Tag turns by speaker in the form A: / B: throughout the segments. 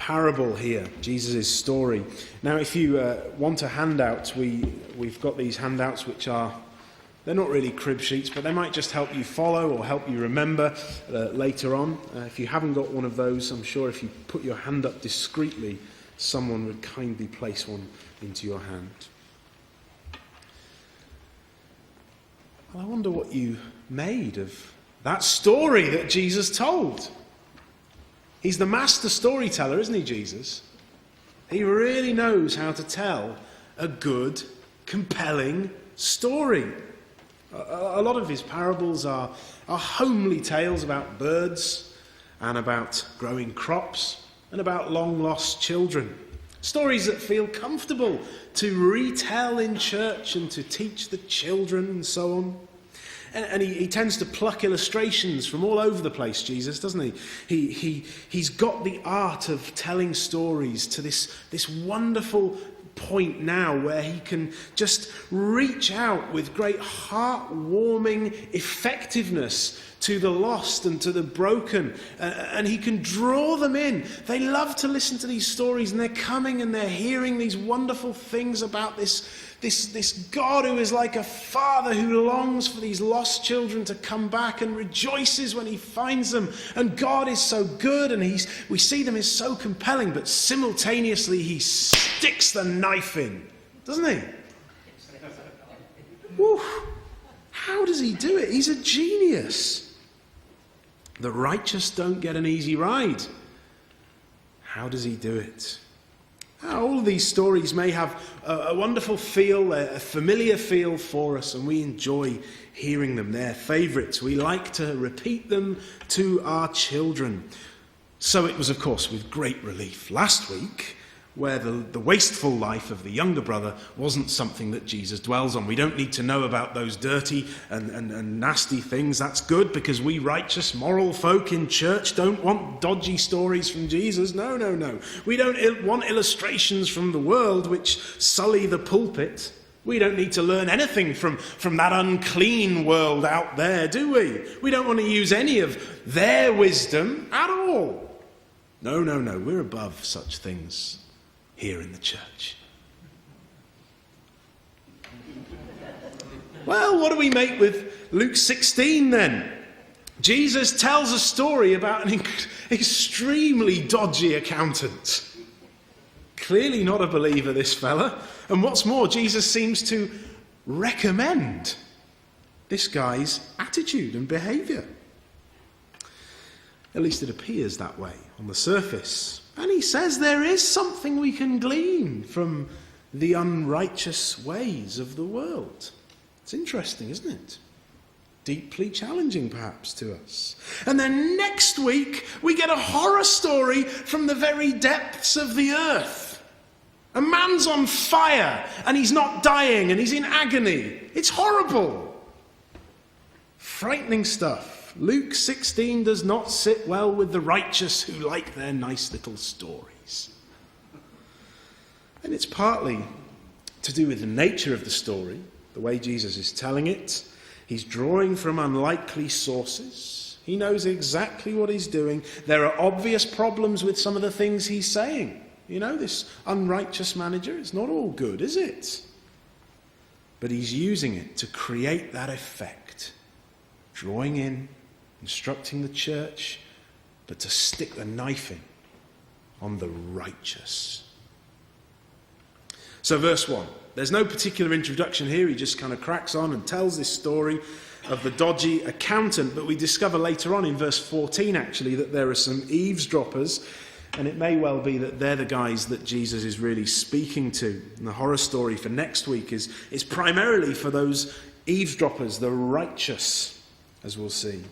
A: parable here, Jesus' story. Now, if you want a handout, we've got these handouts which they're not really crib sheets, but they might just help you follow or help you remember later on. If you haven't got one of those, I'm sure if you put your hand up discreetly, someone would kindly place one into your hand. Well, I wonder what you made of that story that Jesus told. He's the master storyteller, isn't he, Jesus? He really knows how to tell a good, compelling story. A lot of his parables are homely tales about birds and about growing crops and about long-lost children. Stories that feel comfortable to retell in church and to teach the children and so on. And he tends to pluck illustrations from all over the place, Jesus, doesn't he? He's got the art of telling stories to this wonderful point now where he can just reach out with great heartwarming effectiveness to the lost and to the broken, and he can draw them in. They love to listen to these stories, and they're coming and they're hearing these wonderful things about this God who is like a father who longs for these lost children to come back and rejoices when he finds them. And God is so good, and we see them as so compelling, but simultaneously he sticks the knife in, doesn't he? Woo. How does he do it? He's a genius. The righteous don't get an easy ride. How does he do it? All of these stories may have a wonderful feel, a familiar feel for us, and we enjoy hearing them. They're favourites. We like to repeat them to our children. So it was, of course, with great relief last week where the wasteful life of the younger brother wasn't something that Jesus dwells on. We don't need to know about those dirty and nasty things. That's good, because we righteous, moral folk in church don't want dodgy stories from Jesus. No. We don't want illustrations from the world which sully the pulpit. We don't need to learn anything from that unclean world out there, do we? We don't want to use any of their wisdom at all. No. We're above such things here in the church. Well, what do we make with Luke 16 then? Jesus tells a story about an extremely dodgy accountant. Clearly not a believer, this fella. And what's more, Jesus seems to recommend this guy's attitude and behaviour. At least it appears that way on the surface. And he says there is something we can glean from the unrighteous ways of the world. It's interesting, isn't it? Deeply challenging, perhaps, to us. And then next week, we get a horror story from the very depths of the earth. A man's on fire, and he's not dying, and he's in agony. It's horrible. Frightening stuff. Luke 16 does not sit well with the righteous who like their nice little stories. And it's partly to do with the nature of the story, the way Jesus is telling it. He's drawing from unlikely sources. He knows exactly what he's doing. There are obvious problems with some of the things he's saying. You know, this unrighteous manager, it's not all good, is it? But he's using it to create that effect. Drawing in, instructing the church, but to stick the knife in on the righteous. So verse 1. There's no particular introduction here. He just kind of cracks on and tells this story of the dodgy accountant. But we discover later on in verse 14, actually, that there are some eavesdroppers. And it may well be that they're the guys that Jesus is really speaking to. And the horror story for next week is primarily for those eavesdroppers, the righteous, as we'll see.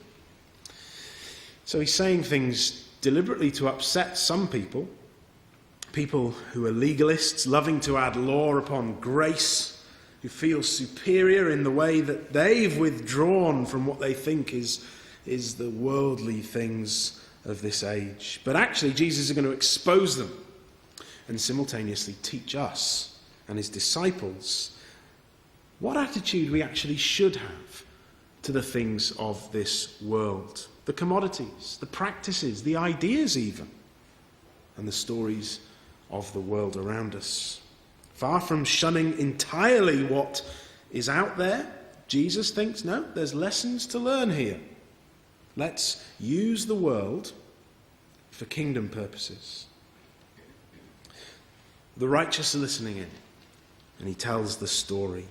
A: So he's saying things deliberately to upset some people who are legalists, loving to add law upon grace, who feel superior in the way that they've withdrawn from what they think is the worldly things of this age. But actually, Jesus is going to expose them and simultaneously teach us and his disciples what attitude we actually should have to the things of this world. The commodities, the practices, the ideas even. and the stories of the world around us. Far from shunning entirely what is out there, Jesus thinks, no, there's lessons to learn here. Let's use the world for kingdom purposes. The righteous are listening in, and he tells the story.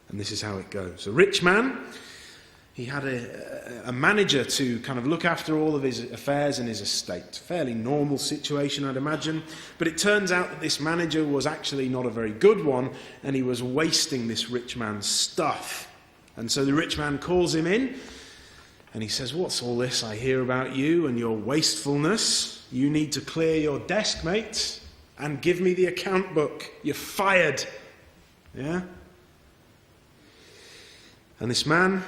A: And this is how it goes. A rich man, he had a manager to kind of look after all of his affairs in his estate. Fairly normal situation, I'd imagine. But it turns out that this manager was actually not a very good one, and he was wasting this rich man's stuff. And so the rich man calls him in, and he says, "What's all this I hear about you and your wastefulness? You need to clear your desk, mate, and give me the account book. You're fired." Yeah? And this man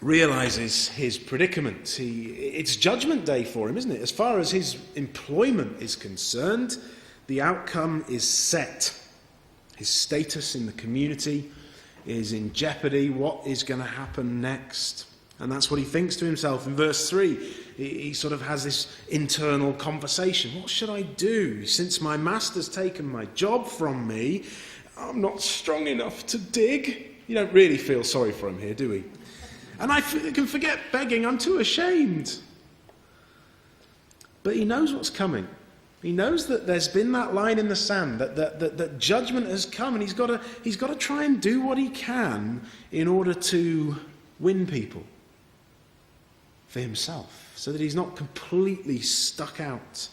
A: realizes his predicament. It's judgment day for him, isn't it? As far as his employment is concerned, the outcome is set. His status in the community is in jeopardy. What is going to happen next? And that's what he thinks to himself. In verse 3, he sort of has this internal conversation. What should I do? Since my master's taken my job from me, I'm not strong enough to dig. You don't really feel sorry for him here, do we? And I can forget begging. I'm too ashamed. But he knows what's coming. He knows that there's been that line in the sand, that judgment has come, and he's got to try and do what he can in order to win people for himself, so that he's not completely stuck out.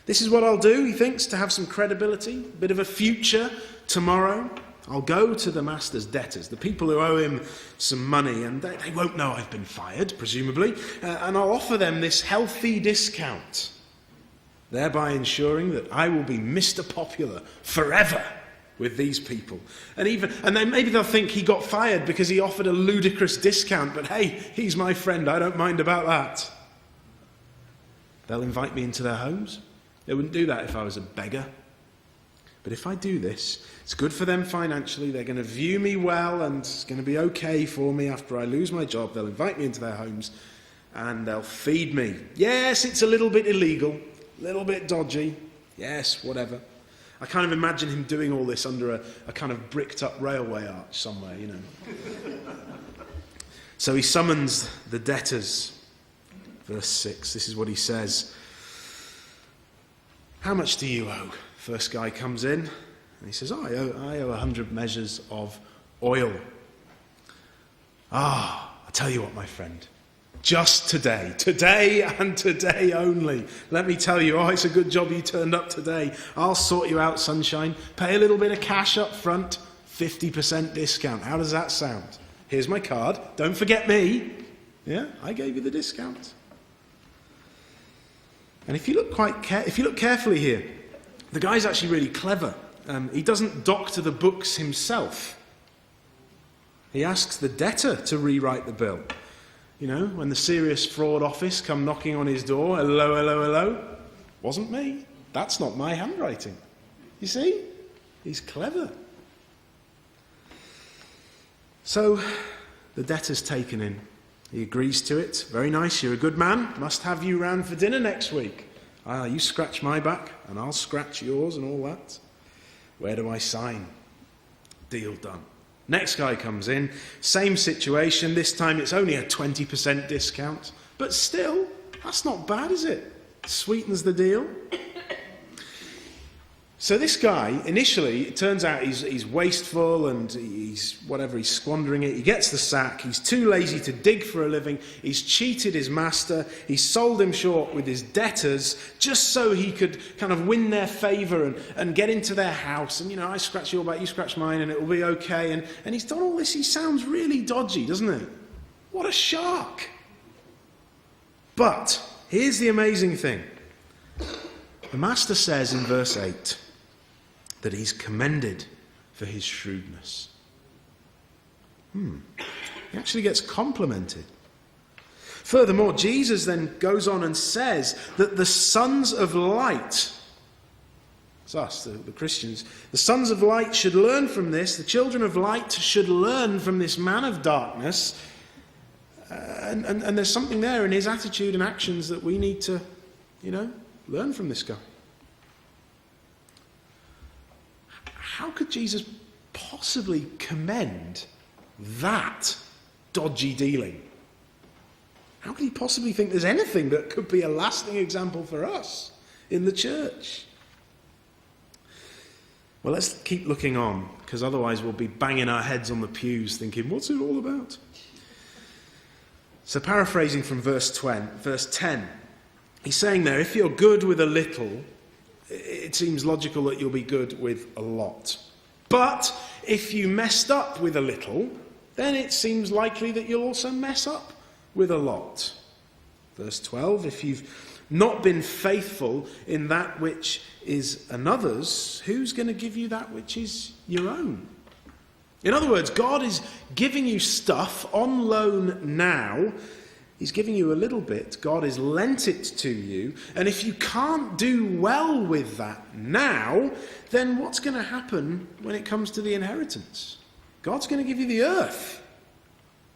A: This is what I'll do, he thinks, to have some credibility, a bit of a future tomorrow. I'll go to the master's debtors, the people who owe him some money, and they won't know I've been fired, presumably, and I'll offer them this healthy discount, thereby ensuring that I will be Mr. Popular forever with these people. And then maybe they'll think he got fired because he offered a ludicrous discount, but hey, he's my friend, I don't mind about that. They'll invite me into their homes. They wouldn't do that if I was a beggar. But if I do this, it's good for them financially. They're going to view me well, and it's going to be okay for me after I lose my job. They'll invite me into their homes, and they'll feed me. Yes, it's a little bit illegal, a little bit dodgy. Yes, whatever. I kind of imagine him doing all this under a kind of bricked-up railway arch somewhere, you know. So he summons the debtors. Verse 6, this is what he says. "How much do you owe?" First guy comes in, and he says, I owe 100 measures of oil. I'll tell you what, my friend. Just today and today only. Let me tell you, it's a good job you turned up today. I'll sort you out, sunshine. Pay a little bit of cash up front, 50% discount. How does that sound? Here's my card. Don't forget me. Yeah, I gave you the discount. And if you look carefully here, the guy's actually really clever. He doesn't doctor the books himself. He asks the debtor to rewrite the bill. You know, when the Serious Fraud Office come knocking on his door, hello, hello, hello. Wasn't me. That's not my handwriting. You see? He's clever. So the debtor's taken in. He agrees to it. Very nice, you're a good man. Must have you round for dinner next week. You scratch my back, and I'll scratch yours and all that. Where do I sign? Deal done. Next guy comes in, same situation. This time it's only a 20% discount. But still, that's not bad, is it? Sweetens the deal. So this guy, initially, it turns out he's wasteful and he's squandering it. He gets the sack. He's too lazy to dig for a living. He's cheated his master. He's sold him short with his debtors just so he could kind of win their favour and get into their house. And, I scratch your back, you scratch mine, and it will be okay. And he's done all this. He sounds really dodgy, doesn't he? What a shark. But here's the amazing thing. The master says in verse 8, that he's commended for his shrewdness. He actually gets complimented. Furthermore, Jesus then goes on and says that the sons of light, it's us, the Christians, the sons of light should learn from this, the children of light should learn from this man of darkness, and there's something there in his attitude and actions that we need to, Learn from this guy. How could Jesus possibly commend that dodgy dealing? How could he possibly think there's anything that could be a lasting example for us in the church? Well, let's keep looking on, because otherwise we'll be banging our heads on the pews thinking, what's it all about? So paraphrasing from verse 10, he's saying there, if you're good with a little, it seems logical that you'll be good with a lot. But if you messed up with a little, then it seems likely that you'll also mess up with a lot. Verse 12, if you've not been faithful in that which is another's, who's going to give you that which is your own? In other words, God is giving you stuff on loan now. He's giving you a little bit. God has lent it to you. And if you can't do well with that now, then what's going to happen when it comes to the inheritance? God's going to give you the earth.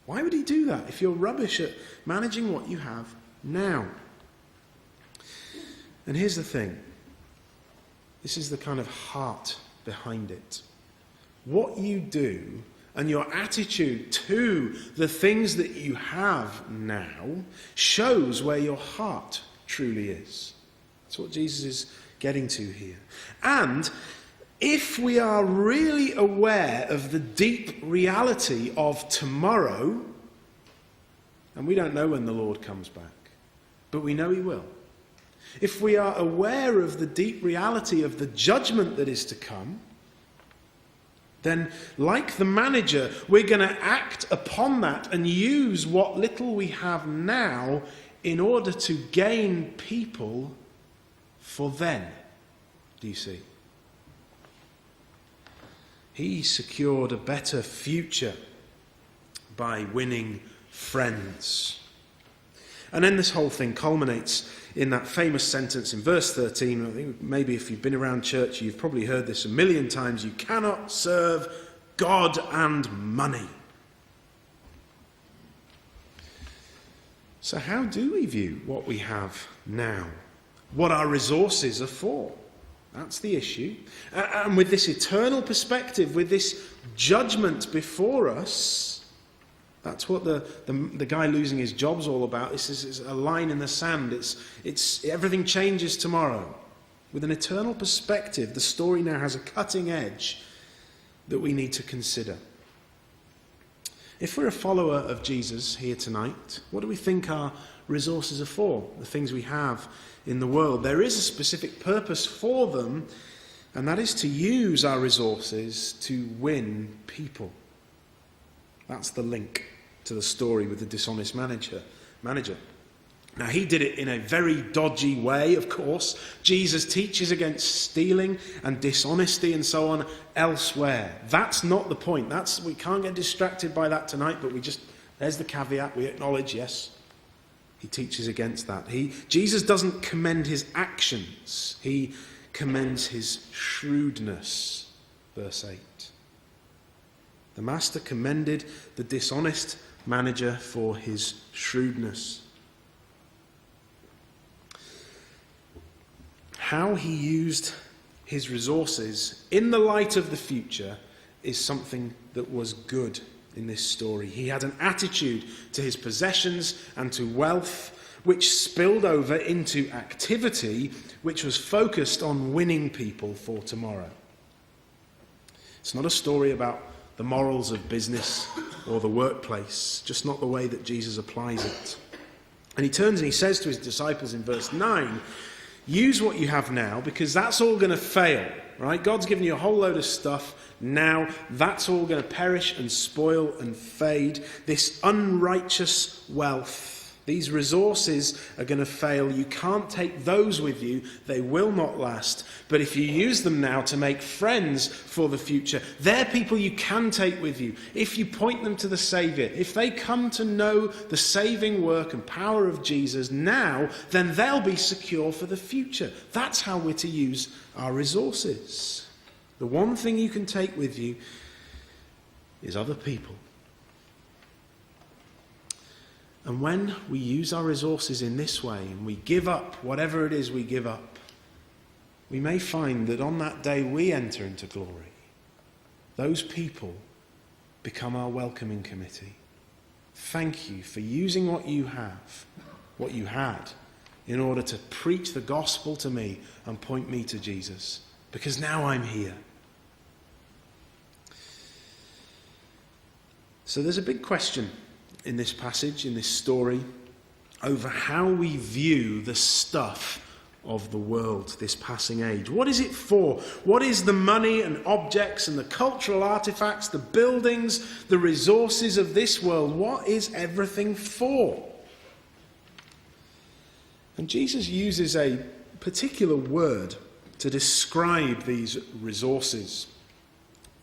A: Why would he do that if you're rubbish at managing what you have now? And here's the thing. This is the kind of heart behind it. What you do and your attitude to the things that you have now shows where your heart truly is. That's what Jesus is getting to here. And if we are really aware of the deep reality of tomorrow, and we don't know when the Lord comes back, but we know he will. If we are aware of the deep reality of the judgment that is to come, then like the manager, we're going to act upon that and use what little we have now in order to gain people for then. Do you see? He secured a better future by winning friends. And then this whole thing culminates in that famous sentence in verse 13. I think maybe if you've been around church, you've probably heard this a million times. You cannot serve God and money. So how do we view what we have now? What our resources are for? That's the issue. And with this eternal perspective, with this judgment before us, that's what the guy losing his job's all about. This is a line in the sand. It's everything changes tomorrow. With an eternal perspective, the story now has a cutting edge that we need to consider. If we're a follower of Jesus here tonight, what do we think our resources are for? The things we have in the world. There is a specific purpose for them, and that is to use our resources to win people. That's the link to the story with the dishonest manager. Now, he did it in a very dodgy way, of course. Jesus teaches against stealing and dishonesty and so on elsewhere. That's not the point. We can't get distracted by that tonight, but there's the caveat. We acknowledge, yes, he teaches against that. Jesus doesn't commend his actions. He commends his shrewdness. Verse 8. The master commended the dishonest manager for his shrewdness. How he used his resources in the light of the future is something that was good in this story. He had an attitude to his possessions and to wealth which spilled over into activity which was focused on winning people for tomorrow. It's not a story about the morals of business or the workplace, just not the way that Jesus applies it. And he turns and he says to his disciples in verse 9, use what you have now, because that's all going to fail, right? God's given you a whole load of stuff now. That's all going to perish and spoil and fade. This unrighteous wealth, these resources are going to fail. You can't take those with you. They will not last. But if you use them now to make friends for the future, they're people you can take with you. If you point them to the Saviour, if they come to know the saving work and power of Jesus now, then they'll be secure for the future. That's how we're to use our resources. The one thing you can take with you is other people. And when we use our resources in this way and we give up whatever it is we give up, we may find that on that day we enter into glory. Those people become our welcoming committee. Thank you for using what you had, in order to preach the gospel to me and point me to Jesus, because now I'm here. So there's a big question in this passage, in this story, over how we view the stuff of the world, this passing age. What is it for? What is the money and objects and the cultural artifacts, the buildings, the resources of this world? What is everything for? And Jesus uses a particular word to describe these resources.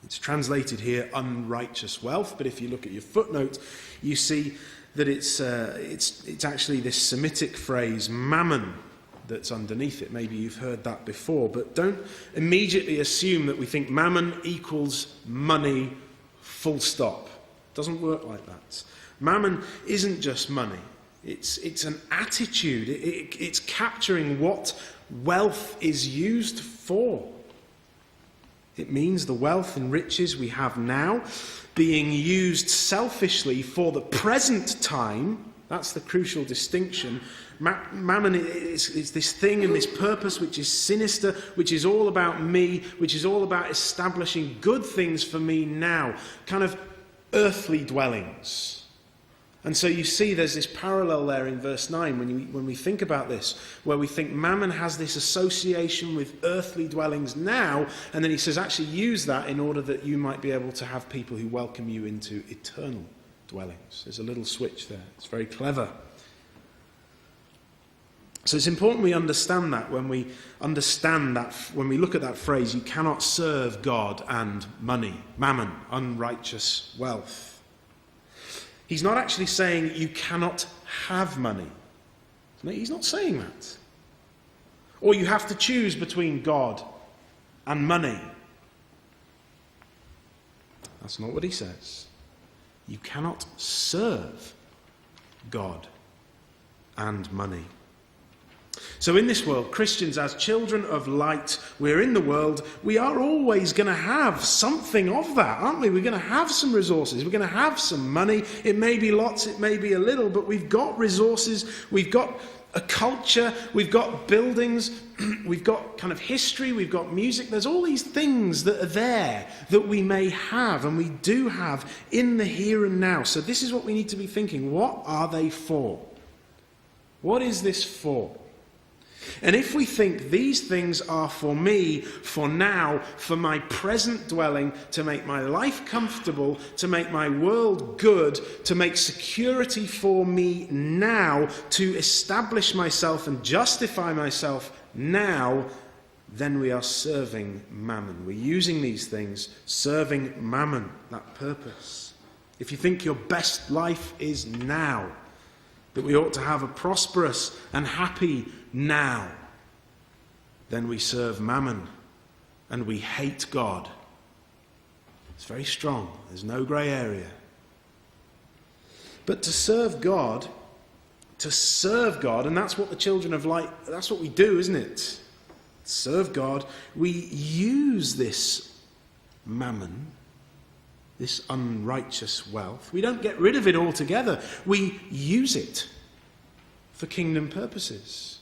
A: It's translated here unrighteous wealth, but if you look at your footnote, you see that it's actually this Semitic phrase mammon that's underneath it. Maybe you've heard that before, but don't immediately assume that we think mammon equals money, full stop. It doesn't work like that. Mammon isn't just money. It's an attitude. It's capturing what wealth is used for. It means the wealth and riches we have now being used selfishly for the present time. That's the crucial distinction. Mammon is this thing and this purpose which is sinister, which is all about me, which is all about establishing good things for me now, kind of earthly dwellings. And so you see there's this parallel there in verse 9 when we think about this, where we think mammon has this association with earthly dwellings now, and then he says actually use that in order that you might be able to have people who welcome you into eternal dwellings. There's a little switch there. It's very clever. So it's important we understand that when we look at that phrase, you cannot serve God and money, mammon, unrighteous wealth. He's not actually saying you cannot have money. He's not saying that. Or you have to choose between God and money. That's not what he says. You cannot serve God and money. So in this world, Christians, as children of light, we're in the world, we are always going to have something of that, aren't we? We're going to have some resources, we're going to have some money. It may be lots, it may be a little, but we've got resources, we've got a culture, we've got buildings, we've got kind of history, we've got music. There's all these things that are there that we may have, and we do have in the here and now. So this is what we need to be thinking. What are they for? What is this for? And if we think these things are for me, for now, for my present dwelling, to make my life comfortable, to make my world good, to make security for me now, to establish myself and justify myself now, then we are serving mammon. We're using these things, serving mammon, that purpose. If you think your best life is now, that we ought to have a prosperous and happy now, then we serve mammon and we hate God. It's very strong. There's no grey area. But to serve God, and that's what the children of light, that's what we do, isn't it? Serve God. We use this mammon, this unrighteous wealth. We don't get rid of it altogether. We use it for kingdom purposes.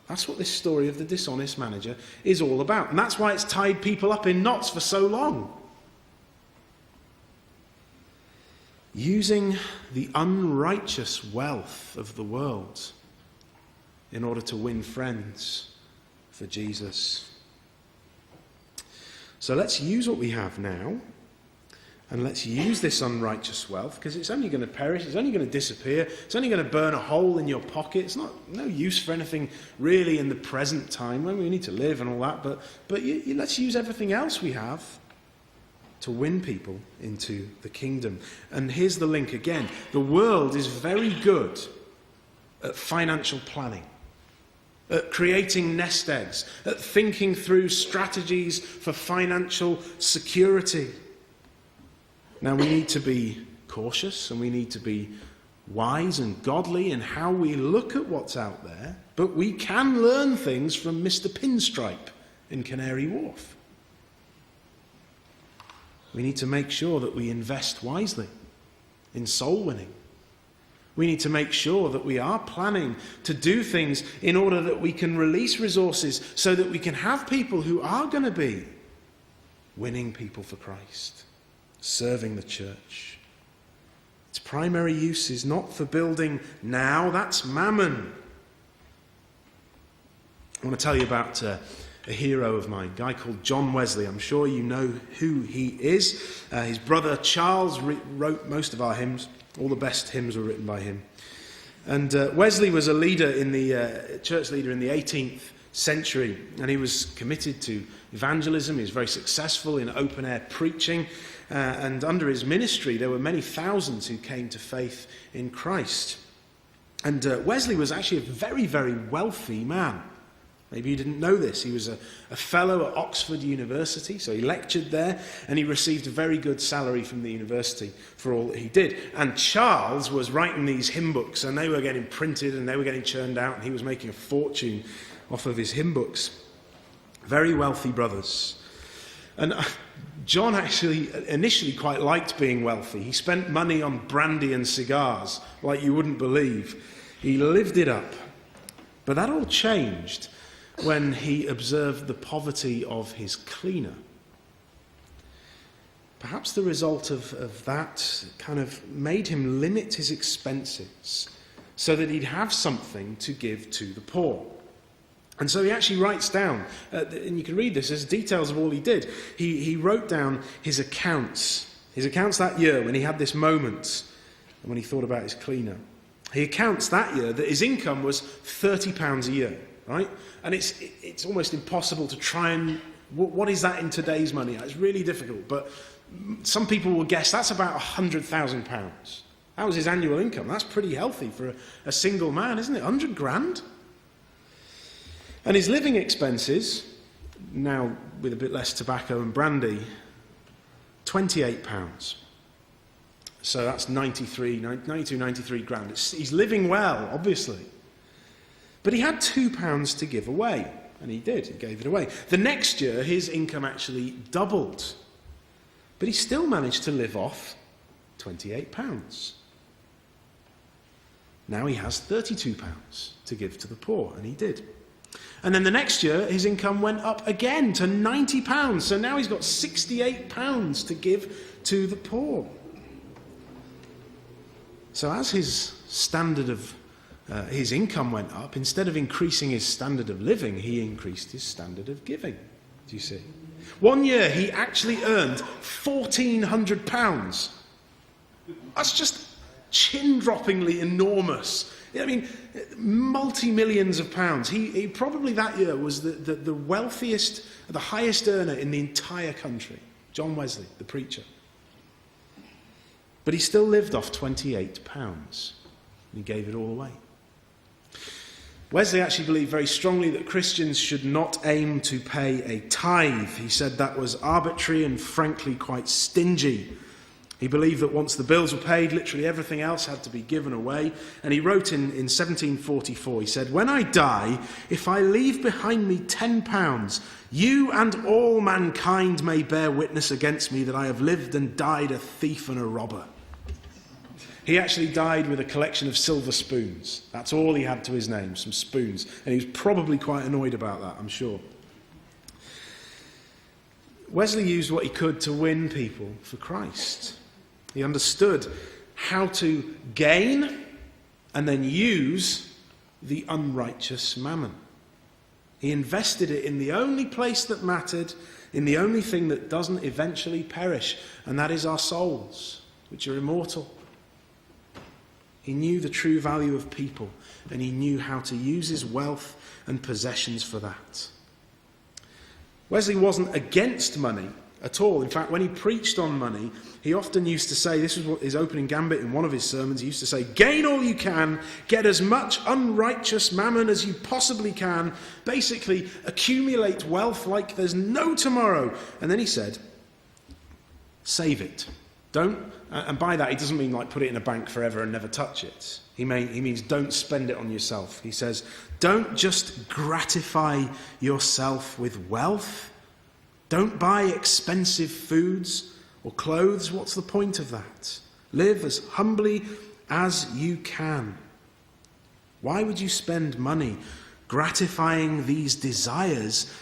A: That's what this story of the dishonest manager is all about. And that's why it's tied people up in knots for so long. Using the unrighteous wealth of the world in order to win friends for Jesus. So let's use what we have now, and let's use this unrighteous wealth, because it's only going to perish, it's only going to disappear, it's only going to burn a hole in your pocket. It's no use for anything really in the present time when we need to live and all that, but let's use everything else we have to win people into the kingdom. And here's the link again. The world is very good at financial planning, at creating nest eggs, at thinking through strategies for financial security. Now we need to be cautious and we need to be wise and godly in how we look at what's out there, but we can learn things from Mr. Pinstripe in Canary Wharf. We need to make sure that we invest wisely in soul winning. We need to make sure that we are planning to do things in order that we can release resources so that we can have people who are going to be winning people for Christ, serving the church. Its primary use is not for building now, that's mammon. I want to tell you about a hero of mine, a guy called John Wesley. I'm sure you know who he is. His brother Charles wrote most of our hymns. All the best hymns were written by him. And Wesley was a leader in the church leader in the 18th century, and he was committed to evangelism. He was very successful in open-air preaching, and under his ministry there were many thousands who came to faith in Christ. And Wesley was actually a very, very wealthy man. Maybe you didn't know this. He was a fellow at Oxford University, so he lectured there, and he received a very good salary from the university for all that he did. And Charles was writing these hymn books, and they were getting printed, and they were getting churned out, and he was making a fortune off of his hymn books. Very wealthy brothers. And John actually initially quite liked being wealthy. He spent money on brandy and cigars like you wouldn't believe. He lived it up. But that all changed when he observed the poverty of his cleaner. Perhaps the result of that kind of made him limit his expenses so that he'd have something to give to the poor. And so he actually writes down, and you can read this as details of all he did. He wrote down his accounts that year when he had this moment and when he thought about his cleaner. He accounts that year that his income was £30 a year, right? And it's almost impossible to try and... What is that in today's money? It's really difficult, but some people will guess that's about £100,000. That was his annual income. That's pretty healthy for a single man, isn't it? 100 grand? And his living expenses, now with a bit less tobacco and brandy, £28. So that's 93 grand. He's living well, obviously. But he had £2 to give away, and he did. He gave it away. The next year, his income actually doubled. But he still managed to live off £28. Now he has £32 to give to the poor, and he did. And then the next year, his income went up again to £90. So now he's got £68 to give to the poor. So as his standard of his income went up, instead of increasing his standard of living, he increased his standard of giving. Do you see? One year he actually earned £1,400. That's just chin-droppingly enormous. I mean, multi-millions of pounds. He probably that year was the wealthiest, the highest earner in the entire country. John Wesley, the preacher. But he still lived off £28, and he gave it all away. Wesley actually believed very strongly that Christians should not aim to pay a tithe. He said that was arbitrary and frankly quite stingy. He believed that once the bills were paid, literally everything else had to be given away. And he wrote in 1744, he said, "When I die, if I leave behind me £10, you and all mankind may bear witness against me that I have lived and died a thief and a robber." He actually died with a collection of silver spoons. That's all he had to his name, some spoons. And he was probably quite annoyed about that, I'm sure. Wesley used what he could to win people for Christ. He understood how to gain and then use the unrighteous mammon. He invested it in the only place that mattered, in the only thing that doesn't eventually perish, and that is our souls, which are immortal. He knew the true value of people, and he knew how to use his wealth and possessions for that. Wesley wasn't against money at all. In fact, when he preached on money, he often used to say, this was what his opening gambit in one of his sermons, he used to say, gain all you can, get as much unrighteous mammon as you possibly can, basically accumulate wealth like there's no tomorrow. And then he said, save it And by that he doesn't mean like put it in a bank forever and never touch it. He means don't spend it on yourself. He says, don't just gratify yourself with wealth. Don't buy expensive foods or clothes. What's the point of that? Live as humbly as you can. Why would you spend money gratifying these desires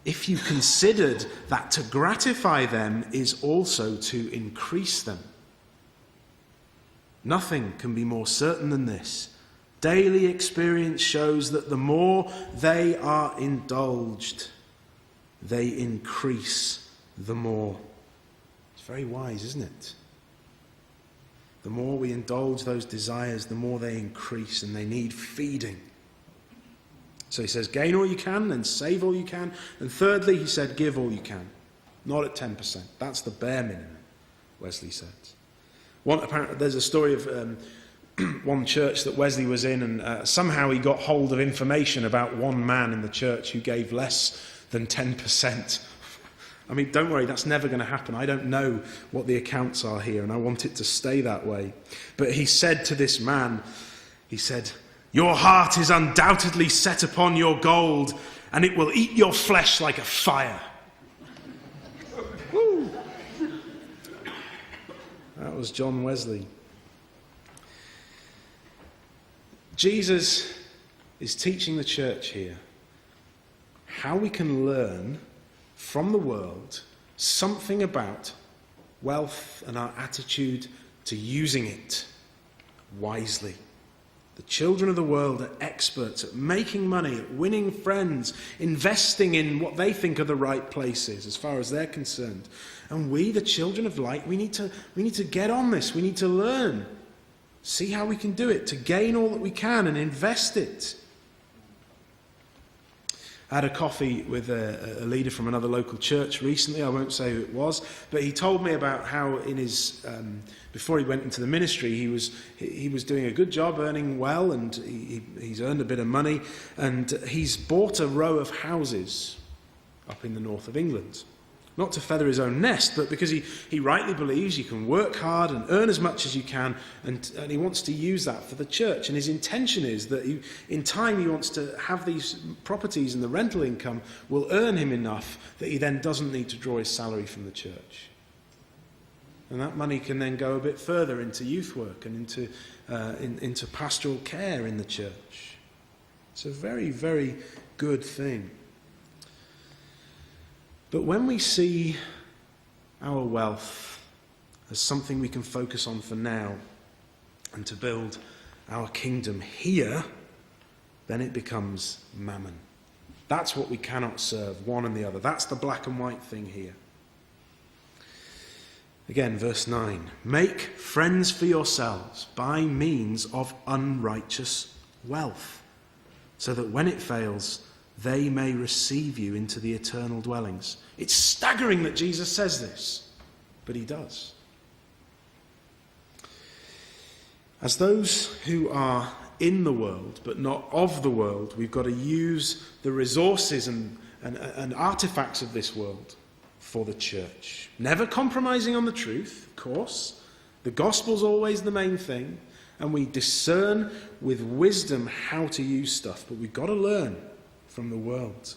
A: if you considered that to gratify them is also to increase them? Nothing can be more certain than this. Daily experience shows that the more they are indulged, they increase the more. It's very wise, isn't it? The more we indulge those desires, the more they increase, and they need feeding. So he says, gain all you can, then save all you can. And thirdly, he said, give all you can. Not at 10%. That's the bare minimum, Wesley said. There's a story of one church that Wesley was in, and somehow he got hold of information about one man in the church who gave less than 10%. I mean, don't worry, that's never going to happen. I don't know what the accounts are here, and I want it to stay that way. But he said to this man, he said, your heart is undoubtedly set upon your gold, and it will eat your flesh like a fire. Woo. That was John Wesley. Jesus is teaching the church here how we can learn from the world something about wealth and our attitude to using it wisely. The children of the world are experts at making money, at winning friends, investing in what they think are the right places as far as they're concerned. And we, the children of light, we need to get on this. We need to learn. See how we can do it, to gain all that we can and invest it. I had a coffee with a leader from another local church recently. I won't say who it was, but he told me about how in his before he went into the ministry, he was doing a good job, earning well, and he's earned a bit of money, and he's bought a row of houses up in the north of England. Not to feather his own nest, but because he rightly believes you can work hard and earn as much as you can, and he wants to use that for the church. And his intention is that in time he wants to have these properties, and the rental income will earn him enough that he then doesn't need to draw his salary from the church. And that money can then go a bit further into youth work and into pastoral care in the church. It's a very, very good thing. But when we see our wealth as something we can focus on for now and to build our kingdom here, then it becomes mammon. That's what we cannot serve, one and the other. That's the black and white thing here. Again, verse 9. Make friends for yourselves by means of unrighteous wealth, so that when it fails, they may receive you into the eternal dwellings. It's staggering that Jesus says this, but he does. As those who are in the world but not of the world, we've got to use the resources and artifacts of this world for the church. Never compromising on the truth, of course. The gospel's always the main thing, and we discern with wisdom how to use stuff, but we've got to learn from the world.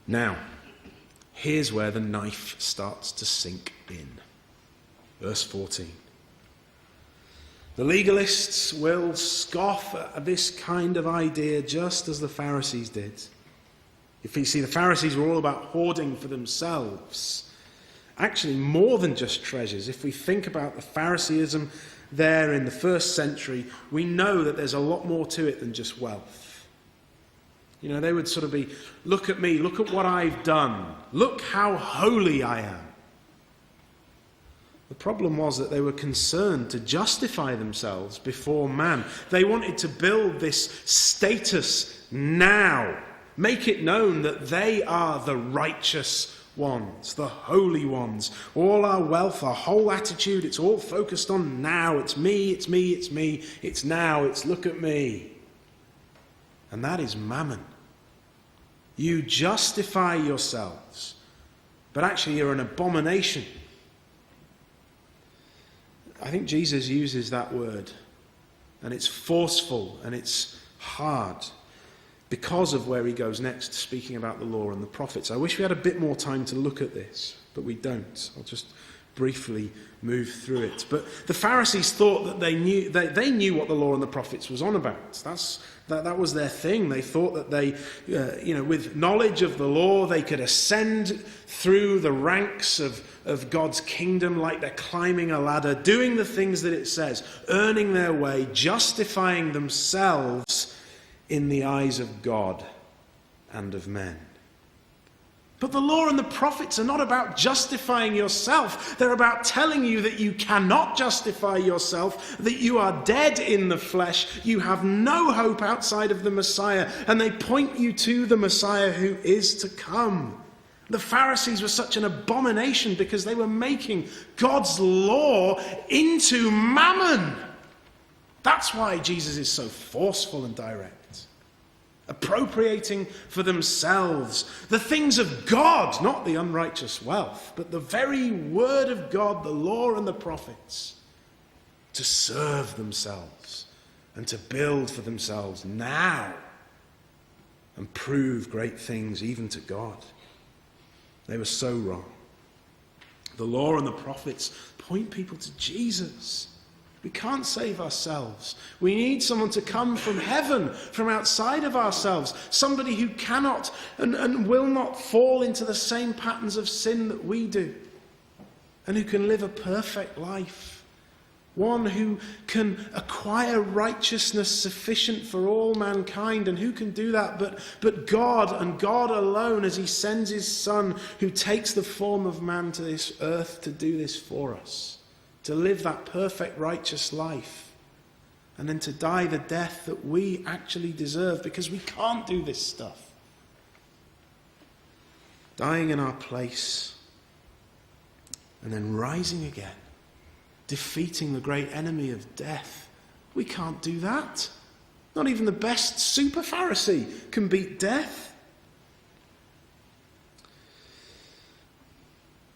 A: Now, here's where the knife starts to sink in. Verse 14. The legalists will scoff at this kind of idea just as the Pharisees did. If you see, the Pharisees were all about hoarding for themselves. Actually, more than just treasures. If we think about the Phariseeism there in the first century, we know that there's a lot more to it than just wealth. You know, they would sort of be, look at me, look at what I've done, look how holy I am. The problem was that they were concerned to justify themselves before man. They wanted to build this status now, make it known that they are the righteous ones, the holy ones. All our wealth, our whole attitude, it's all focused on now. It's me, it's me, it's me, it's now, it's look at me. And that is mammon. You justify yourselves, but actually you're an abomination I think Jesus uses that word, and it's forceful and it's hard because of where he goes next, speaking about the law and the prophets. I wish we had a bit more time to look at this, but we don't. I'll just briefly move through it. But the Pharisees thought that they knew what the law and the prophets was on about. That was their thing. They thought that they, with knowledge of the law, they could ascend through the ranks of God's kingdom like they're climbing a ladder, doing the things that it says, earning their way, justifying themselves in the eyes of God and of men. But the law and the prophets are not about justifying yourself. They're about telling you that you cannot justify yourself, that you are dead in the flesh, you have no hope outside of the Messiah, and they point you to the Messiah who is to come. The Pharisees were such an abomination because they were making God's law into mammon. That's why Jesus is so forceful and direct. Appropriating for themselves the things of God, not the unrighteous wealth, but the very word of God, the law and the prophets, to serve themselves and to build for themselves now and prove great things even to God. They were so wrong. The law and the prophets point people to Jesus. We can't save ourselves. We need someone to come from heaven, from outside of ourselves. Somebody who cannot and will not fall into the same patterns of sin that we do. And who can live a perfect life. One who can acquire righteousness sufficient for all mankind. And who can do that but God and God alone, as he sends his Son, who takes the form of man to this earth to do this for us. To live that perfect righteous life, and then to die the death that we actually deserve because we can't do this stuff. Dying in our place, and then rising again, defeating the great enemy of death. We can't do that. Not even the best super Pharisee can beat death.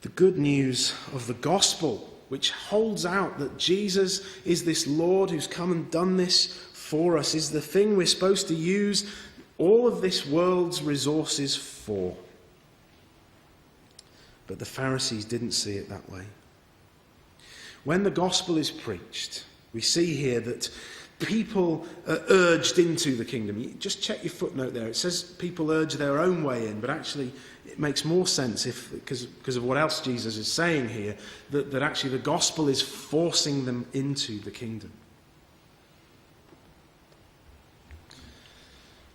A: The good news of the gospel, which holds out that Jesus is this Lord who's come and done this for us, is the thing we're supposed to use all of this world's resources for. But the Pharisees didn't see it that way. When the gospel is preached, we see here that people are urged into the kingdom. You just check your footnote there. It says people urge their own way in, but actually it makes more sense because of what else Jesus is saying here, that actually the gospel is forcing them into the kingdom.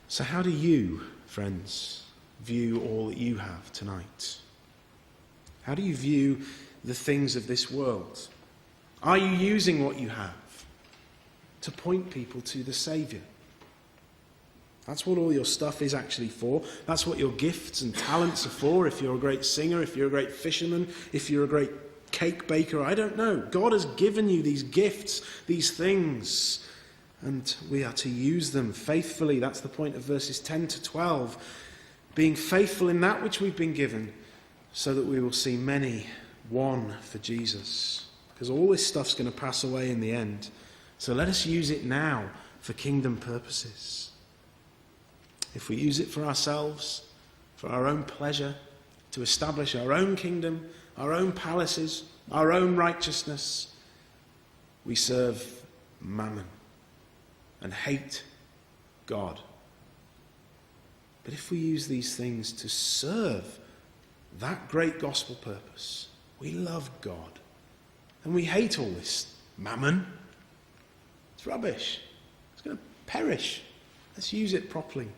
A: So how do you, friends, view all that you have tonight? How do you view the things of this world? Are you using what you have to point people to the Saviour? That's what all your stuff is actually for. That's what your gifts and talents are for. If you're a great singer, if you're a great fisherman, if you're a great cake baker, I don't know. God has given you these gifts, these things, and we are to use them faithfully. That's the point of verses 10 to 12. Being faithful in that which we've been given, so that we will see many won for Jesus. Because all this stuff's going to pass away in the end. So let us use it now for kingdom purposes. If we use it for ourselves, for our own pleasure, to establish our own kingdom, our own palaces, our own righteousness, we serve mammon and hate God. But if we use these things to serve that great gospel purpose, we love God and we hate all this mammon. It's rubbish. It's going to perish. Let's use it properly.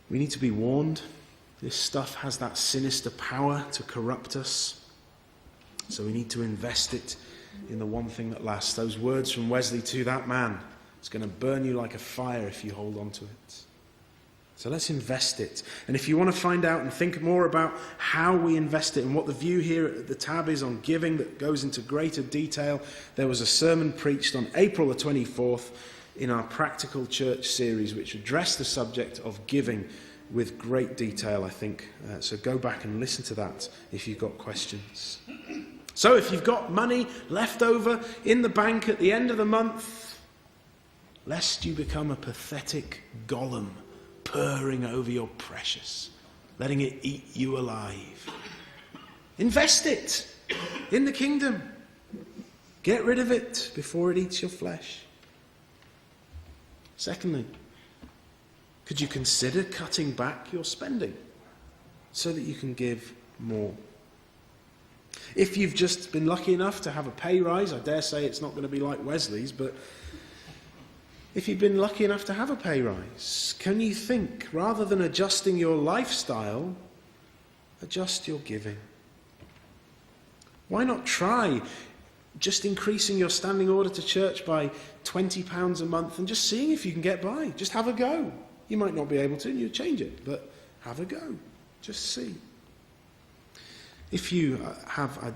A: We need to be warned. This stuff has that sinister power to corrupt us. So we need to invest it in the one thing that lasts. Those words from Wesley to that man, it's going to burn you like a fire if you hold on to it. So let's invest it. And if you want to find out and think more about how we invest it and what the view here at the tab is on giving that goes into greater detail, there was a sermon preached on April the 24th in our Practical Church series, which addressed the subject of giving with great detail, I think. So go back and listen to that if you've got questions. So if you've got money left over in the bank at the end of the month, lest you become a pathetic golem purring over your precious, letting it eat you alive. Invest it in the kingdom. Get rid of it before it eats your flesh. Secondly, could you consider cutting back your spending so that you can give more? If you've just been lucky enough to have a pay rise, I dare say it's not going to be like Wesley's, but if you've been lucky enough to have a pay rise, can you think, rather than adjusting your lifestyle, adjust your giving? Why not try just increasing your standing order to church by £20 a month and just seeing if you can get by? Just have a go. You might not be able to, and you change it, but have a go. Just see. If you have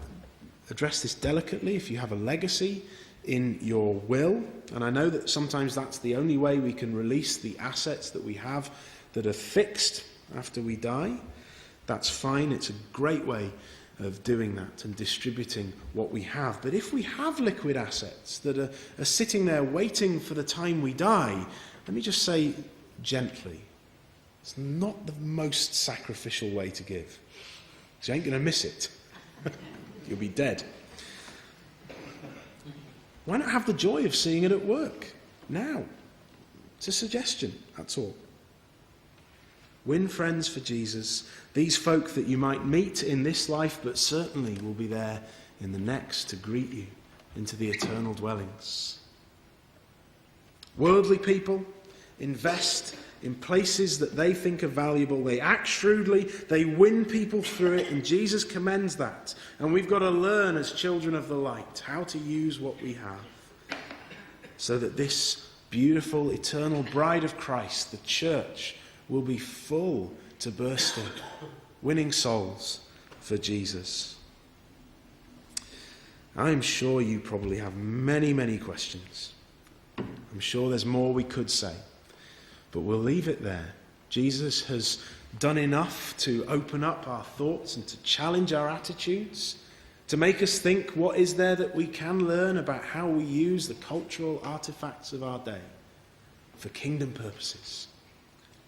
A: addressed this delicately, if you have a legacy in your will, and I know that sometimes that's the only way we can release the assets that we have that are fixed after we die, that's fine. It's a great way of doing that and distributing what we have. But if we have liquid assets that are sitting there waiting for the time we die, let me just say gently, it's not the most sacrificial way to give. Because you ain't going to miss it. You'll be dead. Why not have the joy of seeing it at work now? It's a suggestion, that's all. Win friends for Jesus, these folk that you might meet in this life, but certainly will be there in the next to greet you into the eternal dwellings. Worldly people invest in places that they think are valuable. They act shrewdly, they win people through it, and Jesus commends that. And we've got to learn as children of the light how to use what we have so that this beautiful, eternal bride of Christ, the church, will be full to bursting, winning souls for Jesus. I'm sure you probably have many, many questions. I'm sure there's more we could say, but we'll leave it there. Jesus has done enough to open up our thoughts and to challenge our attitudes, to make us think what is there that we can learn about how we use the cultural artifacts of our day for kingdom purposes.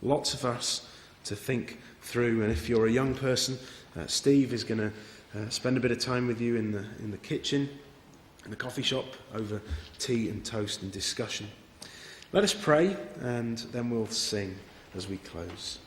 A: Lots of us to think through, and if you're a young person, Steve is going to spend a bit of time with you in the kitchen, in the coffee shop, over tea and toast and discussion. Let us pray, and then we'll sing as we close.